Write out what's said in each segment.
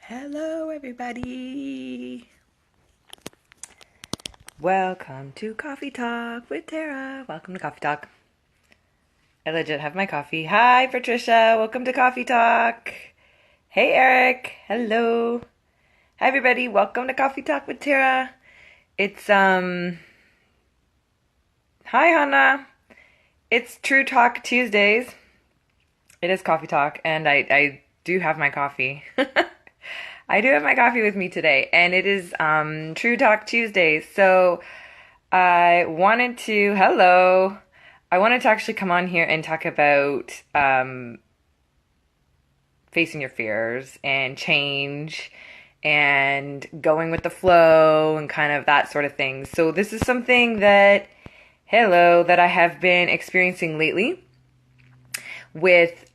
Hello, everybody. Welcome to Coffee Talk with Tara. Welcome to Coffee Talk. I legit have my coffee. Hi, Patricia. Welcome to Coffee Talk. Hey, Eric. Hello. Hi, everybody. Welcome to Coffee Talk with Tara. It's, Hi, Hannah. It's True Talk Tuesdays. It is Coffee Talk, and I do have my coffee. I do have my coffee with me today, and it is True Talk Tuesdays. So I wanted to, hello, I wanted to actually come on here and talk about facing your fears and change and going with the flow and kind of that sort of thing. So this is something that, that I have been experiencing lately with,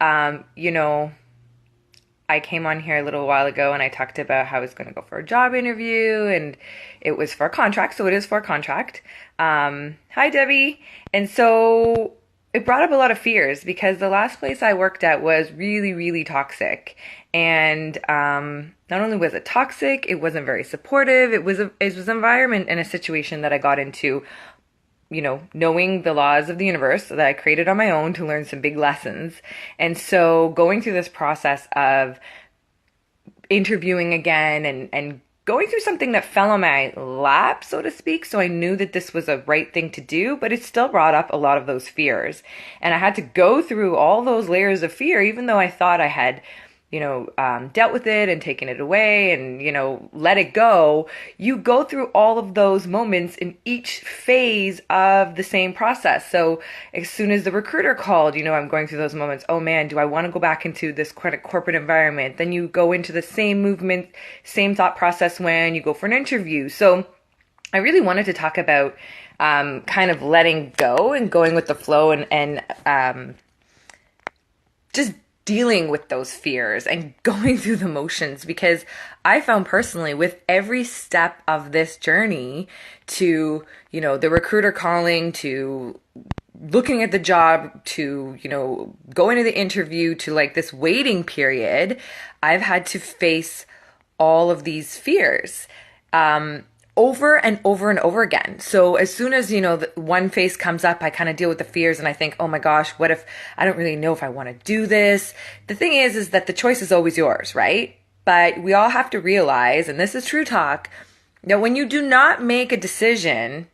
I came on here a little while ago and I talked about how I was going to go for a job interview, and it was for a contract, so it is for a contract. Hi, Debbie. And so it brought up a lot of fears because the last place I worked at was really, really toxic. And not only was it toxic, it wasn't very supportive. It was an environment and a situation that I got into, knowing the laws of the universe that I created on my own to learn some big lessons. And so going through this process of interviewing again and going through something that fell on my lap, so to speak. So I knew that this was a right thing to do, but it still brought up a lot of those fears. And I had to go through all those layers of fear, even though I thought I had dealt with it and taken it away and, let it go. You go through all of those moments in each phase of the same process. So as soon as the recruiter called, I'm going through those moments. Oh man, do I want to go back into this corporate environment? Then you go into the same movement, same thought process when you go for an interview. So I really wanted to talk about kind of letting go and going with the flow and just dealing with those fears and going through the motions, because I found personally with every step of this journey to, the recruiter calling, to looking at the job, to, going to the interview, to like this waiting period, I've had to face all of these fears. Over and over and over again. So as soon as, the one phase comes up, I kind of deal with the fears and I think, oh my gosh, what if I don't really know if I want to do this? The thing is that the choice is always yours, right? But we all have to realize, and this is true talk, that when you do not make a decision,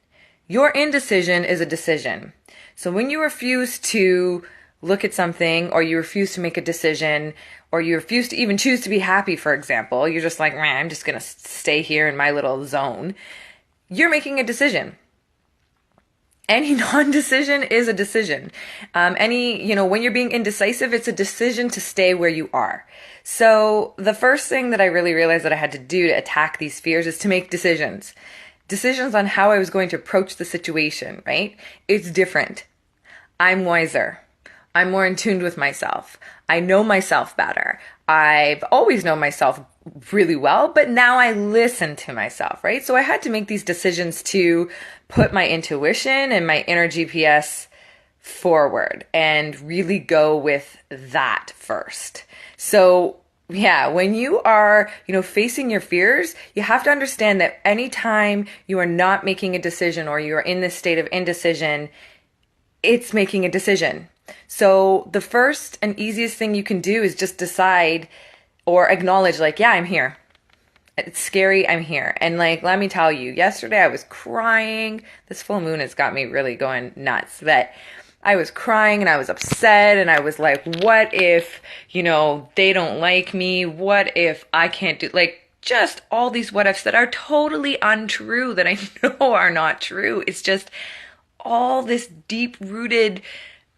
your indecision is a decision. So when you refuse to look at something, or you refuse to make a decision, or you refuse to even choose to be happy, for example, you're just like, I'm just going to stay here in my little zone. You're making a decision. Any non-decision is a decision. When you're being indecisive, it's a decision to stay where you are. So the first thing that I really realized that I had to do to attack these fears is to make decisions. Decisions on how I was going to approach the situation, right? It's different. I'm wiser. I'm more in tune with myself. I know myself better. I've always known myself really well, but now I listen to myself, right? So I had to make these decisions to put my intuition and my inner GPS forward and really go with that first. So yeah, when you are, facing your fears, you have to understand that anytime you are not making a decision or you are in this state of indecision, it's making a decision. So the first and easiest thing you can do is just decide or acknowledge, like, yeah, I'm here. It's scary, I'm here. And let me tell you, yesterday I was crying. This full moon has got me really going nuts. But I was crying and I was upset and I was like, what if, they don't like me? What if I can't do, just all these what ifs that are totally untrue, that I know are not true. It's just all this deep-rooted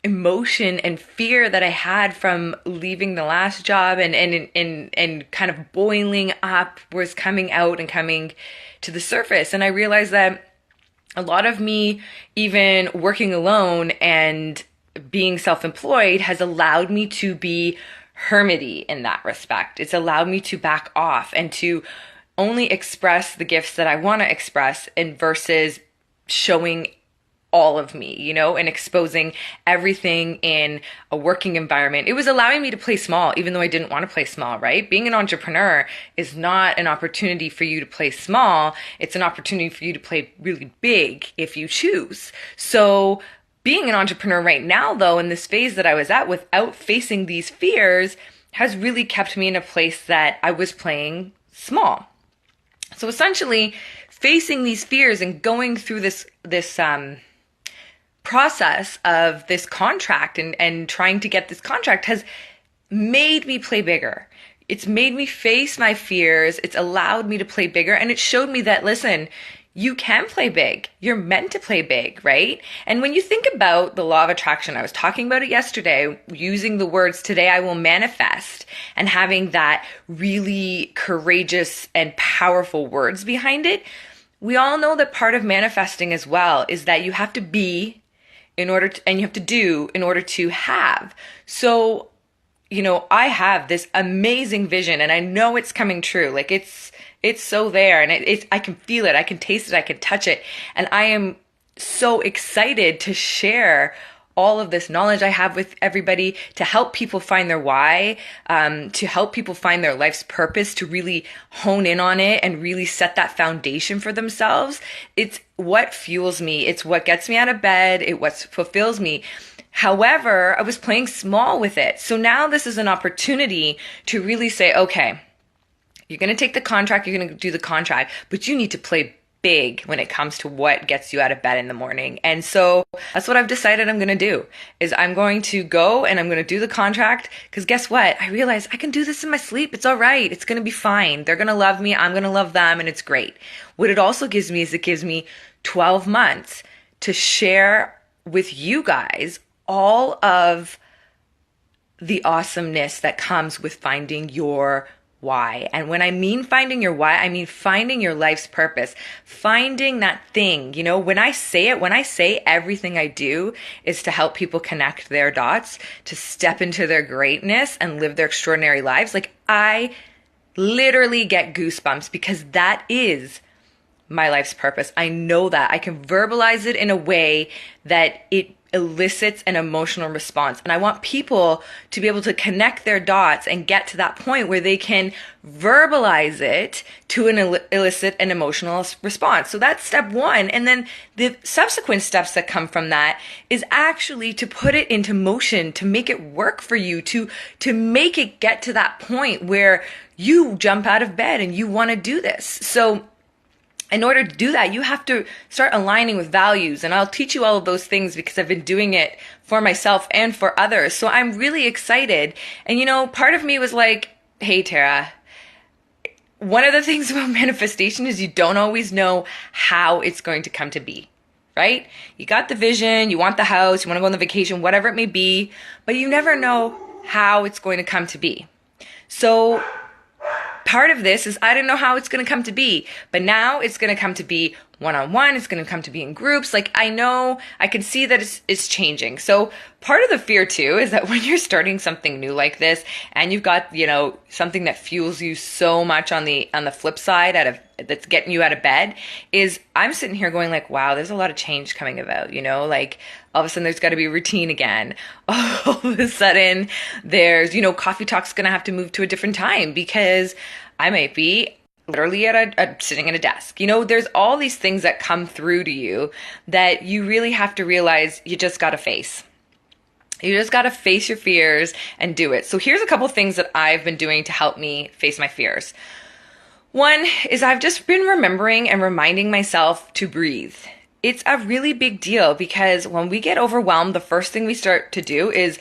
emotion and fear that I had from leaving the last job and kind of boiling up was coming out and coming to the surface. And I realized that a lot of me, even working alone and being self-employed, has allowed me to be hermity in that respect. It's allowed me to back off and to only express the gifts that I want to express, and versus showing all of me, and exposing everything in a working environment. It was allowing me to play small, even though I didn't want to play small, right? Being an entrepreneur is not an opportunity for you to play small. It's an opportunity for you to play really big if you choose. So being an entrepreneur right now, though, in this phase that I was at without facing these fears, has really kept me in a place that I was playing small. So essentially, facing these fears and going through this process of this contract and trying to get this contract has made me play bigger. It's made me face my fears. It's allowed me to play bigger. And it showed me that, listen, you can play big. You're meant to play big, right? And when you think about the law of attraction, I was talking about it yesterday, using the words, today I will manifest, and having that really courageous and powerful words behind it. We all know that part of manifesting as well is that you have to be in order to, and you have to do in order to have. So, I have this amazing vision and I know it's coming true. Like it's so there, and I can feel it. I can taste it. I can touch it. And I am so excited to share all of this knowledge I have with everybody, to help people find their why, to help people find their life's purpose, to really hone in on it and really set that foundation for themselves. It's what fuels me. It's what gets me out of bed. It's what fulfills me. However, I was playing small with it. So now this is an opportunity to really say, okay, you're going to take the contract, you're going to do the contract, but you need to play big when it comes to what gets you out of bed in the morning. And so that's what I've decided I'm going to do, is I'm going to go and I'm going to do the contract, because guess what? I realize I can do this in my sleep. It's all right. It's going to be fine. They're going to love me. I'm going to love them, and it's great. What it also gives me is it gives me 12 months to share with you guys all of the awesomeness that comes with finding your why. And when I mean finding your why, I mean finding your life's purpose, finding that thing. When I say everything I do is to help people connect their dots, to step into their greatness and live their extraordinary lives, like I literally get goosebumps, because that is my life's purpose. I know that. I can verbalize it in a way that it elicits an emotional response. And I want people to be able to connect their dots and get to that point where they can verbalize it to elicit an emotional response. So that's step one. And then the subsequent steps that come from that is actually to put it into motion, to make it work for you, to make it get to that point where you jump out of bed and you want to do this. So in order to do that, you have to start aligning with values. And I'll teach you all of those things because I've been doing it for myself and for others. So I'm really excited. And part of me was like, hey, Tara, one of the things about manifestation is you don't always know how it's going to come to be, right? You got the vision, you want the house, you want to go on the vacation, whatever it may be, but you never know how it's going to come to be. So part of this is I didn't know how it's going to come to be, but now it's going to come to be one-on-one. It's going to come to be in groups. Like I know, I can see that it's changing. So part of the fear too is that when you're starting something new like this and you've got, something that fuels you so much on the flip side that's getting you out of bed, is I'm sitting here going like, wow, there's a lot of change coming about, like all of a sudden there's got to be a routine again. All of a sudden there's, coffee talk's going to have to move to a different time because I might be literally at sitting at a desk. There's all these things that come through to you that you really have to realize you just got to face. You just got to face your fears and do it. So here's a couple things that I've been doing to help me face my fears. One is I've just been remembering and reminding myself to breathe. It's a really big deal because when we get overwhelmed, the first thing we start to do is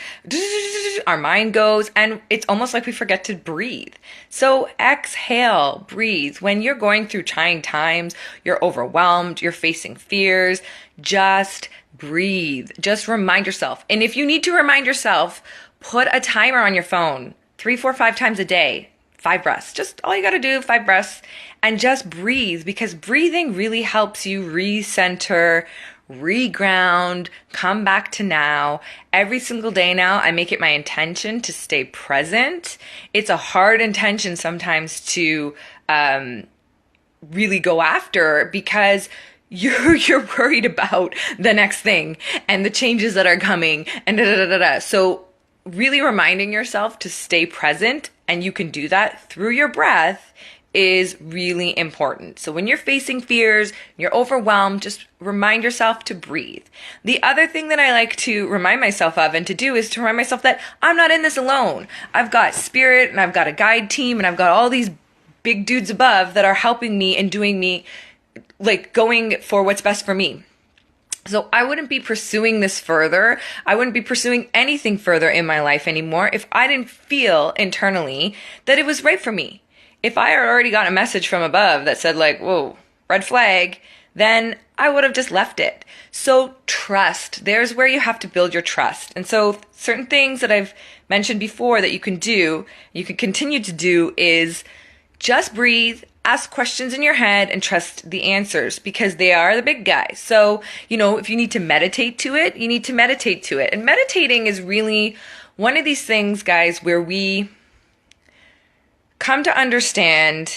our mind goes, and it's almost like we forget to breathe. So exhale, breathe. When you're going through trying times, you're overwhelmed, you're facing fears, just breathe. Just remind yourself. And if you need to remind yourself, put a timer on your phone 3, 4, 5 times a day. 5 breaths. Just all you got to do, 5 breaths, and just breathe, because breathing really helps you recenter, reground, come back to now. Every single day now, I make it my intention to stay present. It's a hard intention sometimes to really go after, because you're worried about the next thing and the changes that are coming and da da da da. So really reminding yourself to stay present, and you can do that through your breath, is really important. So when you're facing fears, you're overwhelmed, just remind yourself to breathe. The other thing that I like to remind myself of and to do is to remind myself that I'm not in this alone. I've got spirit and I've got a guide team and I've got all these big dudes above that are helping me and doing me, like, going for what's best for me. So I wouldn't be pursuing this further. I wouldn't be pursuing anything further in my life anymore if I didn't feel internally that it was right for me. If I had already got a message from above that said, like, whoa, red flag, then I would have just left it. So trust. There's where you have to build your trust. And so certain things that I've mentioned before that you can do, you can continue to do, is just breathe, ask questions in your head, and trust the answers, because they are the big guys. So, if you need to meditate to it, you need to meditate to it. And meditating is really one of these things, guys, where we come to understand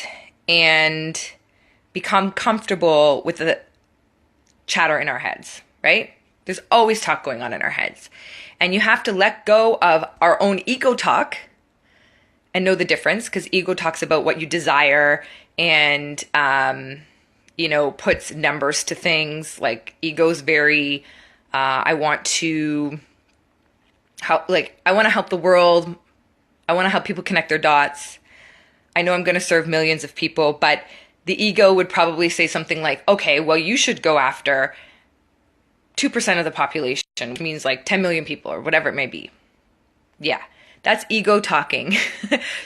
and become comfortable with the chatter in our heads, right? There's always talk going on in our heads. And you have to let go of our own ego talk and know the difference, because ego talks about what you desire and, puts numbers to things. Like, ego's very, I want to help the world. I want to help people connect their dots. I know I'm going to serve millions of people, but the ego would probably say something like, okay, well, you should go after 2% of the population, which means like 10 million people or whatever it may be. Yeah, that's ego talking.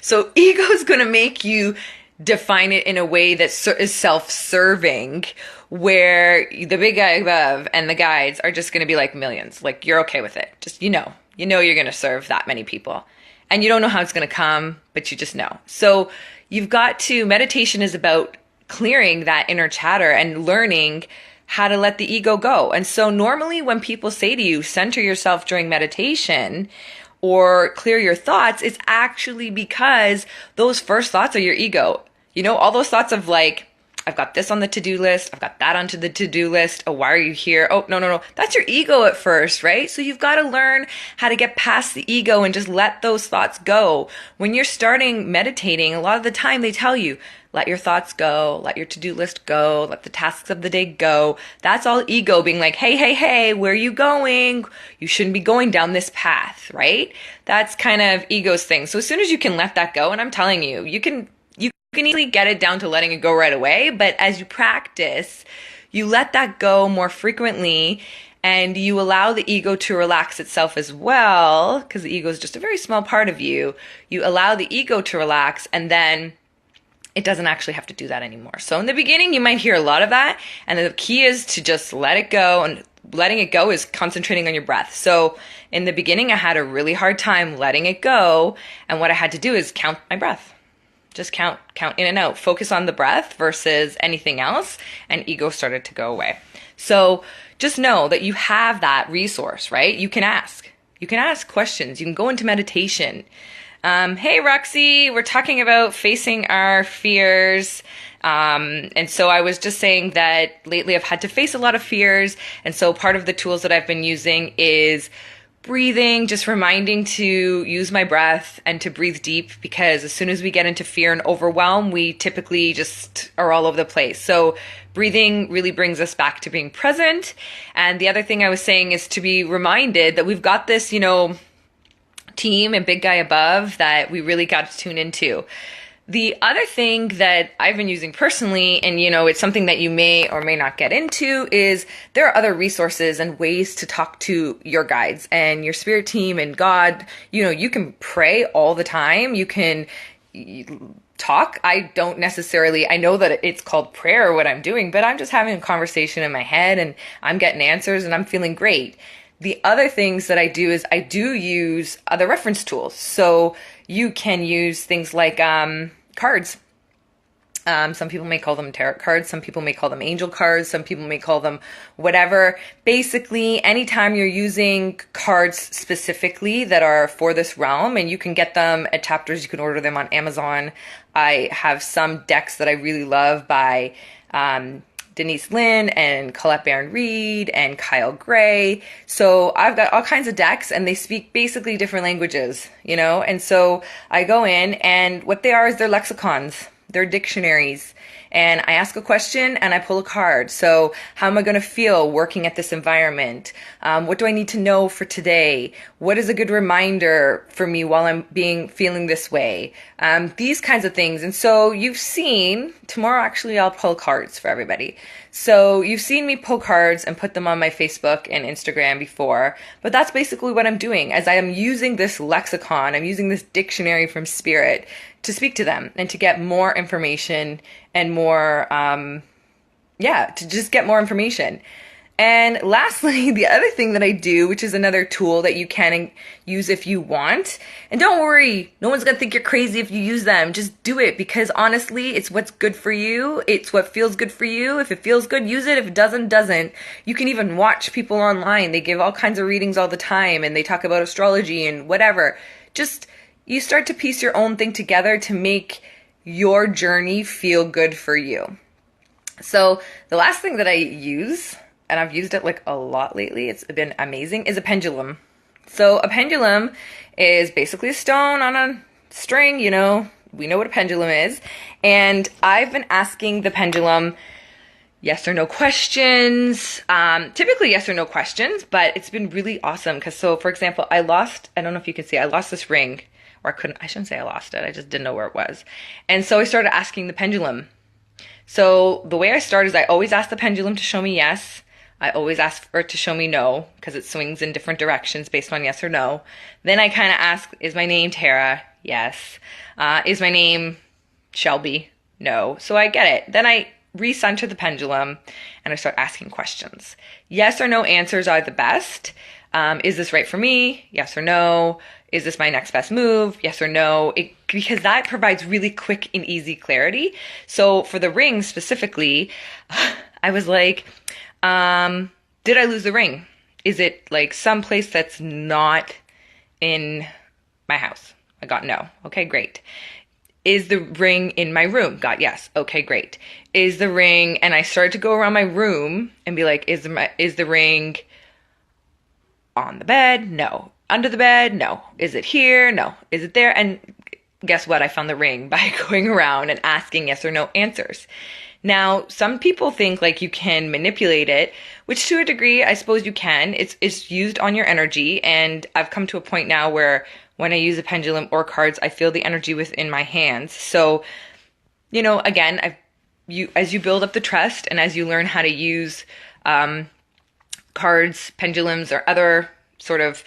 So ego is going to make you define it in a way that is self-serving, where the big guy above and the guides are just going to be like millions. Like, you're okay with it. Just, you're going to serve that many people. And you don't know how it's going to come, but you just know. So meditation is about clearing that inner chatter and learning how to let the ego go. And so normally when people say to you, center yourself during meditation or clear your thoughts, it's actually because those first thoughts are your ego. All those thoughts of like, I've got this on the to-do list. I've got that onto the to-do list. Oh, why are you here? Oh, no. That's your ego at first, right? So you've got to learn how to get past the ego and just let those thoughts go. When you're starting meditating, a lot of the time they tell you, let your thoughts go, let your to-do list go, let the tasks of the day go. That's all ego being like, hey, where are you going? You shouldn't be going down this path, right? That's kind of ego's thing. So as soon as you can let that go, and I'm telling you, you can easily get it down to letting it go right away, but as you practice, you let that go more frequently, and you allow the ego to relax itself as well, because the ego is just a very small part of you. You allow the ego to relax, and then it doesn't actually have to do that anymore. So in the beginning, you might hear a lot of that, and the key is to just let it go, and letting it go is concentrating on your breath. So in the beginning, I had a really hard time letting it go, and what I had to do is count my breath. Just count in and out. Focus on the breath versus anything else, and ego started to go away. So just know that you have that resource, right? You can ask. You can ask questions. You can go into meditation. Hey, Roxy, we're talking about facing our fears. And so I was just saying that lately I've had to face a lot of fears. And so part of the tools that I've been using is breathing, just reminding to use my breath and to breathe deep, because as soon as we get into fear and overwhelm, we typically just are all over the place. So breathing really brings us back to being present. And the other thing I was saying is to be reminded that we've got this, team and big guy above that we really got to tune into. The other thing that I've been using personally, and it's something that you may or may not get into, is there are other resources and ways to talk to your guides and your spirit team and God. You can pray all the time. You can talk. I know that it's called prayer, what I'm doing, but I'm just having a conversation in my head and I'm getting answers and I'm feeling great. The other things that I do is I do use other reference tools. So you can use things like cards. Some people may call them tarot cards. Some people may call them angel cards. Some people may call them whatever. Basically, anytime you're using cards specifically that are for this realm, and you can get them at Chapters, you can order them on Amazon. I have some decks that I really love by Denise Lynn and Colette Baron-Reed and Kyle Gray. So I've got all kinds of decks and they speak basically different languages, you know? And so I go in and what they are is they're lexicons. They're dictionaries. And I ask a question and I pull a card. So how am I going to feel working at this environment? What do I need to know for today? What is a good reminder for me while I'm feeling this way? These kinds of things. And so you've seen, tomorrow actually I'll pull cards for everybody. So you've seen me pull cards and put them on my Facebook and Instagram before, but that's basically what I'm doing as I am using this lexicon, I'm using this dictionary from spirit to speak to them and to get more information and more, to just get more information. And lastly, the other thing that I do, which is another tool that you can use if you want, and don't worry, no one's gonna think you're crazy if you use them. Just do it because honestly, it's what's good for you. It's what feels good for you. If it feels good, use it. If it doesn't. You can even watch people online. They give all kinds of readings all the time and they talk about astrology and whatever. Just, you start to piece your own thing together to make your journey feel good for you. So the last thing that I use, and I've used it like a lot lately, it's been amazing, is a pendulum. So a pendulum is basically a stone on a string, you know, we know what a pendulum is. And I've been asking the pendulum yes or no questions, typically yes or no questions, but it's been really awesome. Cause so for example, I don't know if you can see, I lost this ring, or I shouldn't say I lost it. I just didn't know where it was. And so I started asking the pendulum. So the way I start is I always ask the pendulum to show me yes. I always ask for it to show me no, because it swings in different directions based on yes or no. Then I kind of ask, is my name Tara? Yes. Is my name Shelby? No. So I get it. Then I recenter the pendulum and I start asking questions. Yes or no answers are the best. Is this right for me? Yes or no. Is this my next best move? Yes or no? Because that provides really quick and easy clarity. So for the ring specifically, I was like, did I lose the ring? Is it like someplace that's not in my house? I got no. Okay, great. Is the ring in my room? Got yes. Okay, great. Is the ring, and I started to go around my room and be like, is the ring on the bed? No. Under the bed? No. Is it here? No. Is it there? And guess what? I found the ring by going around and asking yes or no answers. Now, some people think like you can manipulate it, which to a degree, I suppose you can. It's used on your energy. And I've come to a point now where when I use a pendulum or cards, I feel the energy within my hands. So, you know, again, as you build up the trust and as you learn how to use cards, pendulums, or other sort of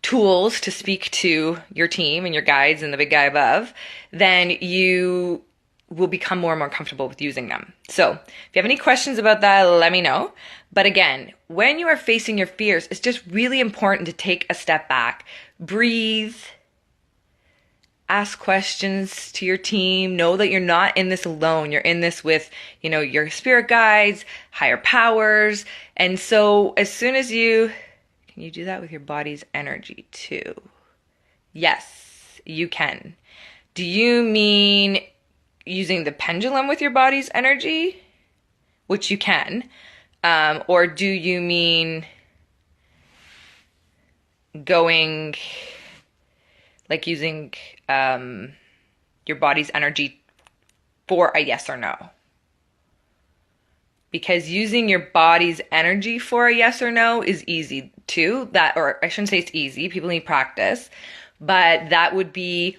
tools to speak to your team and your guides and the big guy above, then you will become more and more comfortable with using them. So if you have any questions about that, let me know. But again, when you are facing your fears, it's just really important to take a step back, breathe, ask questions to your team, know that you're not in this alone. You're in this with, you know, your spirit guides, higher powers. And so as soon as can you do that with your body's energy too? Yes, you can. Do you mean using the pendulum with your body's energy? Which you can. Or do you mean going, like using your body's energy for a yes or no? Because using your body's energy for a yes or no is easy too. Or I shouldn't say it's easy, people need practice, but that would be,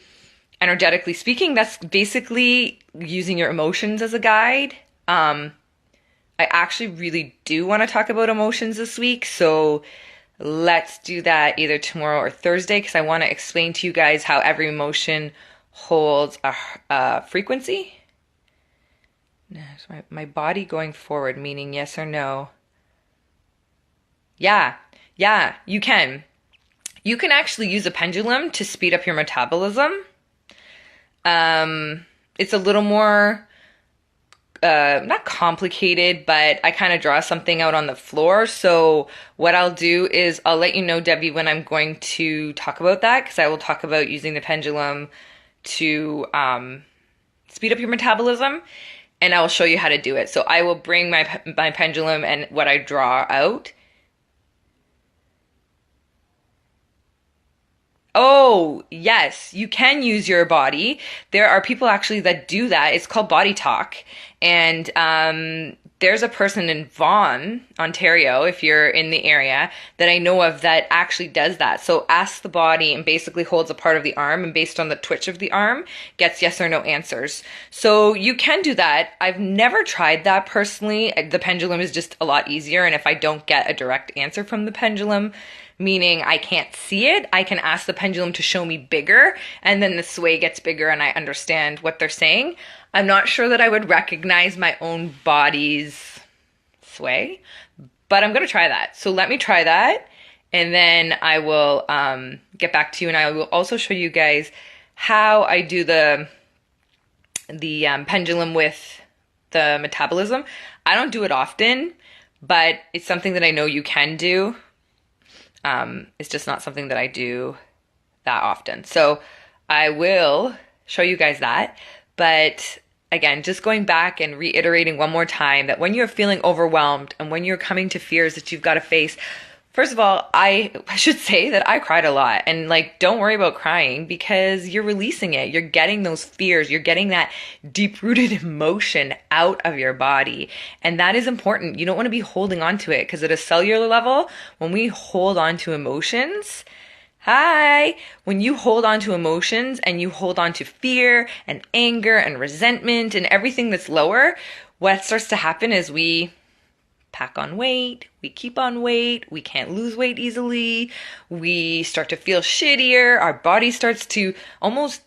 energetically speaking, that's basically using your emotions as a guide. I actually really do want to talk about emotions this week, so let's do that either tomorrow or Thursday, because I want to explain to you guys how every emotion holds a frequency. My body going forward, meaning yes or no. Yeah, you can. You can actually use a pendulum to speed up your metabolism. It's a little more, not complicated, but I kind of draw something out on the floor. So what I'll do is I'll let you know, Debbie, when I'm going to talk about that, because I will talk about using the pendulum to speed up your metabolism. and I will show you how to do it. So I will bring my pendulum and what I draw out. Oh, yes, you can use your body. There are people actually that do that. It's called body talk. And there's a person in Vaughan, Ontario, if you're in the area, that I know of that actually does that. So asks the body and basically holds a part of the arm, and based on the twitch of the arm, gets yes or no answers. So you can do that. I've never tried that personally. The pendulum is just a lot easier. And if I don't get a direct answer from the pendulum, meaning I can't see it, I can ask the pendulum to show me bigger, and then the sway gets bigger and I understand what they're saying. I'm not sure that I would recognize my own body's sway, but I'm going to try that. So let me try that, and then I will get back to you, and I will also show you guys how I do the pendulum with the metabolism. I don't do it often, but it's something that I know you can do. It's just not something that I do that often. So I will show you guys that. But again, just going back and reiterating one more time that when you're feeling overwhelmed and when you're coming to fears that you've got to face, first of all, I should say that I cried a lot, and like, don't worry about crying because you're releasing it. You're getting those fears. You're getting that deep-rooted emotion out of your body. And that is important. You don't want to be holding on to it, because at a cellular level, when we hold on to emotions, when you hold on to emotions and you hold on to fear and anger and resentment and everything that's lower, what starts to happen is we pack on weight, we keep on weight, we can't lose weight easily, we start to feel shittier, our body starts to almost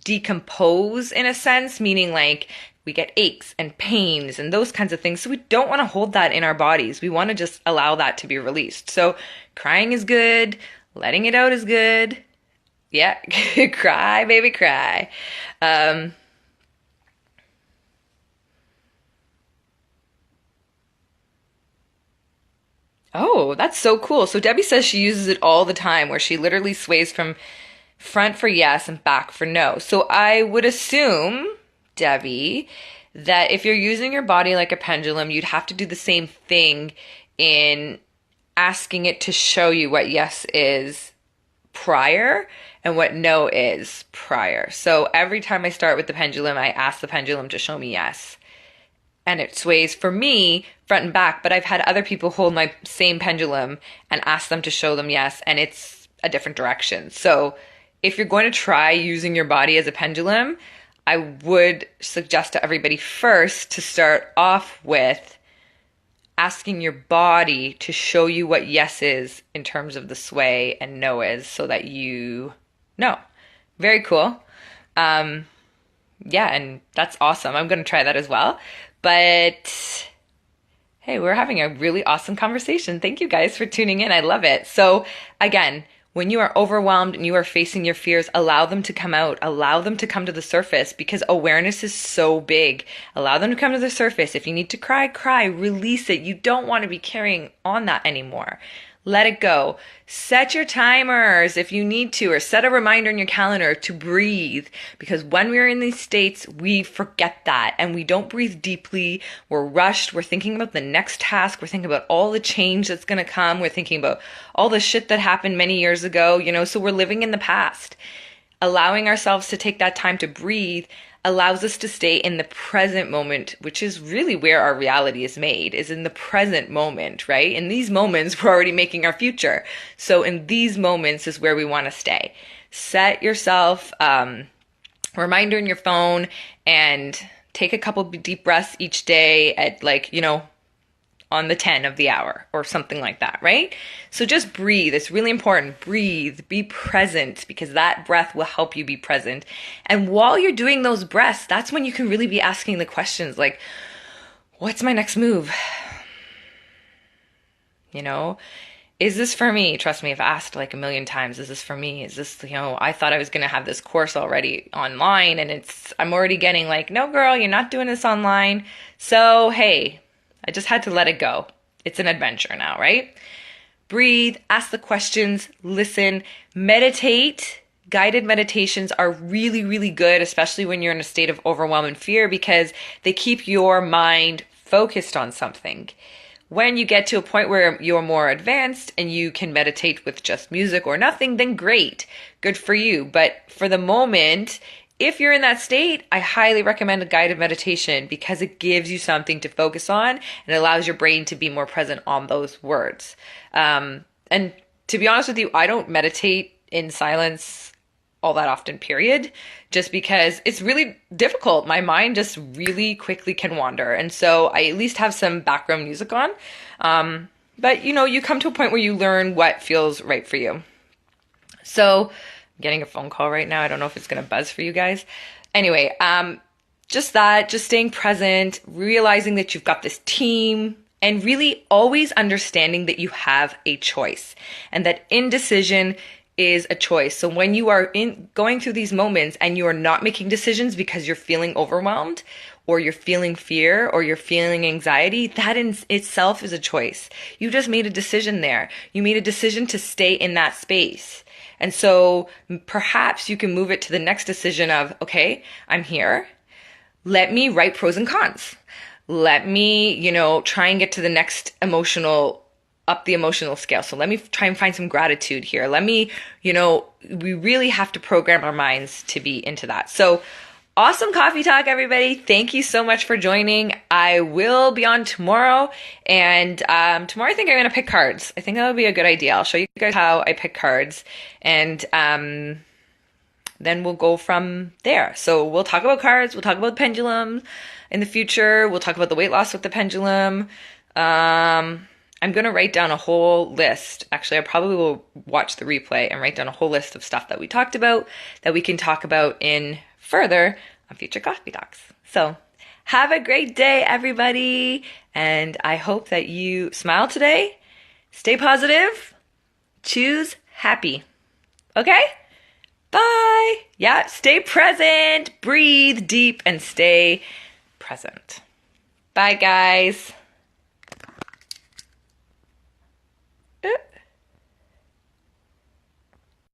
decompose in a sense, meaning like we get aches and pains and those kinds of things. So we don't want to hold that in our bodies. We want to just allow that to be released. So crying is good, letting it out is good. Yeah, cry, baby, cry. Oh, that's so cool. So Debbie says she uses it all the time, where she literally sways from front for yes and back for no. So I would assume, Debbie, that if you're using your body like a pendulum, you'd have to do the same thing in asking it to show you what yes is prior and what no is prior. So every time I start with the pendulum, I ask the pendulum to show me yes. And it sways for me front and back, but I've had other people hold my same pendulum and ask them to show them yes, and it's a different direction. So if you're going to try using your body as a pendulum, I would suggest to everybody first to start off with asking your body to show you what yes is in terms of the sway and no is, so that you know. Very cool. Yeah, and that's awesome. I'm going to try that as well. But hey, we're having a really awesome conversation. Thank you guys for tuning in. I love it. So again, when you are overwhelmed and you are facing your fears, allow them to come out. Allow them to come to the surface, because awareness is so big. Allow them to come to the surface. If you need to cry, cry. Release it. You don't want to be carrying on that anymore. Let it go. Set your timers if you need to, or set a reminder in your calendar to breathe, because when we're in these states, we forget that and we don't breathe deeply. We're rushed. We're thinking about the next task. We're thinking about all the change that's going to come. We're thinking about all the shit that happened many years ago, so we're living in the past. Allowing ourselves to take that time to breathe allows us to stay in the present moment, which is really where our reality is made, is in the present moment, right? In these moments, we're already making our future. So in these moments is where we want to stay. Set yourself a reminder in your phone and take a couple deep breaths each day at on the 10 of the hour or something like that, right? So just breathe. It's really important. Breathe, be present, because that breath will help you be present. And while you're doing those breaths, that's when you can really be asking the questions like, what's my next move? Is this for me? Trust me, I've asked like a million times, is this for me? Is this, I thought I was going to have this course already online, and I'm already getting like, no girl, you're not doing this online. So, hey, I just had to let it go. It's an adventure now, right? Breathe, ask the questions, listen, meditate. guided meditations are really, really good, especially when you're in a state of overwhelm and fear, because they keep your mind focused on something. When you get to a point where you're more advanced and you can meditate with just music or nothing, then great, good for you. But for the moment, if you're in that state, I highly recommend a guided meditation because it gives you something to focus on and allows your brain to be more present on those words. And to be honest with you, I don't meditate in silence all that often, period, just because it's really difficult. My mind just really quickly can wander. And so I at least have some background music on. But you come to a point where you learn what feels right for you. So getting a phone call right now. I don't know if it's going to buzz for you guys. Anyway, just staying present, realizing that you've got this team, and really always understanding that you have a choice and that indecision is a choice. So when you are going through these moments and you are not making decisions because you're feeling overwhelmed or you're feeling fear or you're feeling anxiety, that in itself is a choice. You just made a decision there. You made a decision to stay in that space. And so perhaps you can move it to the next decision of, okay, I'm here. Let me write pros and cons. Let me, try and get to the next up the emotional scale. So let me try and find some gratitude here. Let me, we really have to program our minds to be into that. So awesome coffee talk, everybody. Thank you so much for joining. I will be on tomorrow. And tomorrow I think I'm going to pick cards. I think that would be a good idea. I'll show you guys how I pick cards. And then we'll go from there. So we'll talk about cards. We'll talk about pendulums in the future. We'll talk about the weight loss with the pendulum. I'm going to write down a whole list. Actually, I probably will watch the replay and write down a whole list of stuff that we talked about that we can talk about in further on future coffee talks. So have a great day, everybody. And I hope that you smile today. Stay positive. Choose happy. Okay? Bye. Yeah, stay present, breathe deep, and stay present. Bye, guys.